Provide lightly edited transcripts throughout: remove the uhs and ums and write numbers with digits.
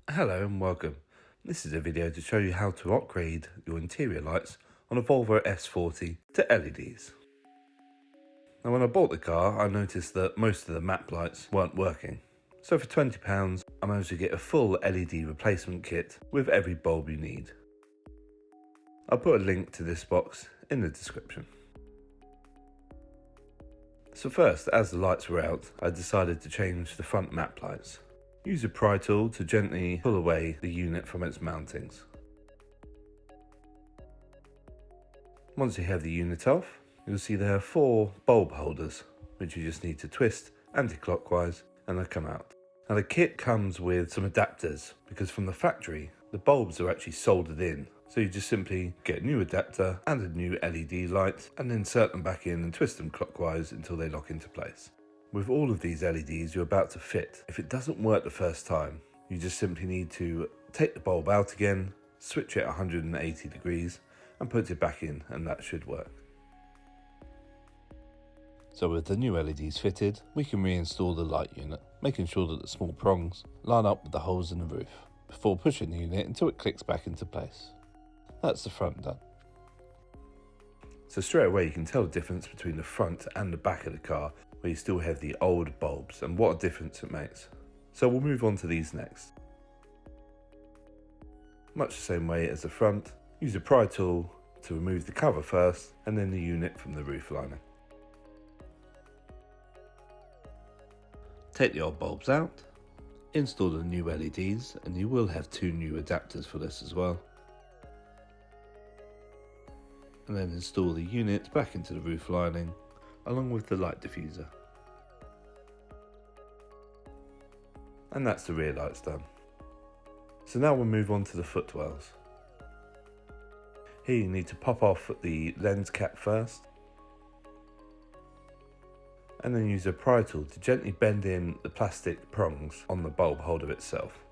Hello and welcome. This is a video to show you how to upgrade your interior lights on a Volvo S40 to LEDs. Now when I bought the car, I noticed that most of the map lights weren't working. So for £20 I managed to get a full LED replacement kit with every bulb you need. I'll put a link to this box in the description. So first, as the lights were out, I decided to change the front map lights. Use a pry tool to gently pull away the unit from its mountings. Once you have the unit off, you'll see there are 4 bulb holders, which you just need to twist anti-clockwise and they'll come out. Now the kit comes with some adapters, because from the factory, the bulbs are actually soldered in. So you just simply get a new adapter and a new LED light and insert them back in and twist them clockwise until they lock into place. With all of these LEDs you're about to fit, if it doesn't work the first time, you just simply need to take the bulb out again, switch it 180 degrees and put it back in, and that should work. So with the new LEDs fitted, we can reinstall the light unit, making sure that the small prongs line up with the holes in the roof, before pushing the unit until it clicks back into place. That's the front done. So straight away you can tell the difference between the front and the back of the car, where you still have the old bulbs, and what a difference it makes. So we'll move on to these next. Much the same way as the front, use a pry tool to remove the cover first and then the unit from the roof lining. Take the old bulbs out, install the new LEDs, and you will have 2 new adapters for this as well. And then install the unit back into the roof lining along with the light diffuser. And that's the rear lights done. So now we'll move on to the footwells. Here you need to pop off the lens cap first, and then use a pry tool to gently bend in the plastic prongs on the bulb holder itself.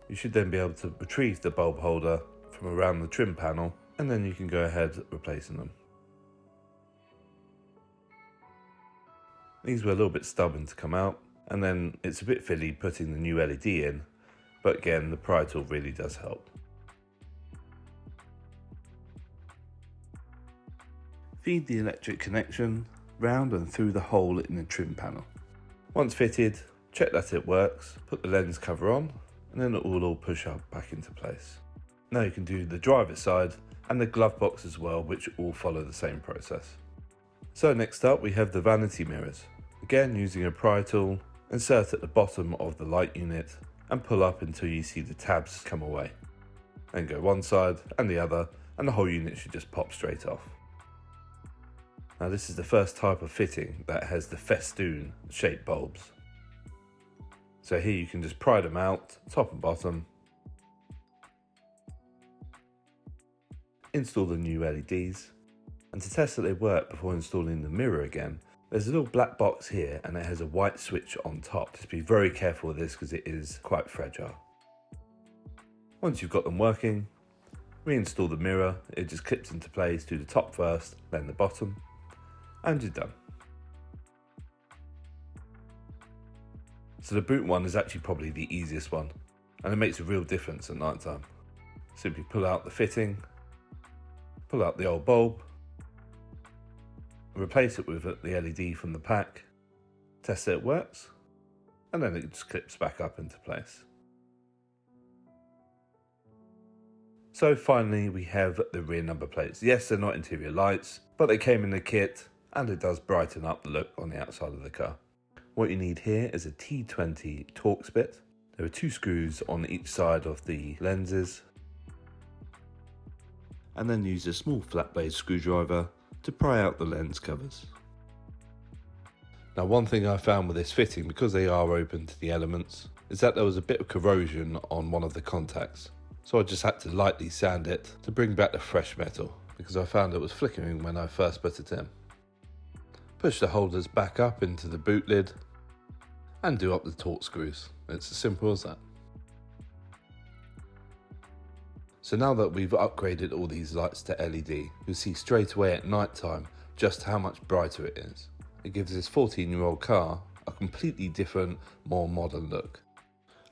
You should then be able to retrieve the bulb holder from around the trim panel, and then you can go ahead replacing them. These were a little bit stubborn to come out, and then it's a bit fiddly putting the new LED in, but again the pry tool really does help. Feed the electric connection round and through the hole in the trim panel. Once fitted, check that it works, put the lens cover on, and then it will all push up back into place. Now you can do the driver's side and the glove box as well, which all follow the same process. So next up we have the vanity mirrors. Again, using a pry tool, insert at the bottom of the light unit and pull up until you see the tabs come away. Then go one side and the other, and the whole unit should just pop straight off. Now this is the first type of fitting that has the festoon shaped bulbs. So here you can just pry them out, top and bottom. Install the new LEDs. And to test that they work before installing the mirror again, there's a little black box here and it has a white switch on top. Just be very careful with this because it is quite fragile. Once you've got them working, reinstall the mirror. It just clips into place. Do the top first, then the bottom, and you're done. So the boot one is actually probably the easiest one, and it makes a real difference at night time. Simply pull out the fitting, pull out the old bulb, replace it with the LED from the pack, test that it works, and then it just clips back up into place. So finally we have the rear number plates. Yes, they're not interior lights, but they came in the kit and it does brighten up the look on the outside of the car. What you need here is a T20 Torx bit. There are 2 screws on each side of the lenses, and then use a small flat blade screwdriver to pry out the lens covers. Now one thing I found with this fitting, because they are open to the elements, is that there was a bit of corrosion on one of the contacts. So I just had to lightly sand it to bring back the fresh metal, because I found it was flickering when I first put it in. Push the holders back up into the boot lid and do up the Torx screws. It's as simple as that. So now that we've upgraded all these lights to LED, you'll see straight away at night time just how much brighter it is. It gives this 14-year-old car a completely different, more modern look.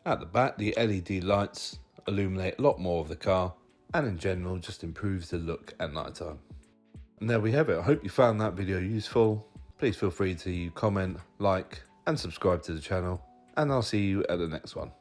At the back, the LED lights illuminate a lot more of the car and in general just improves the look at night time. And there we have it. I hope you found that video useful. Please feel free to comment, like and subscribe to the channel, and I'll see you at the next one.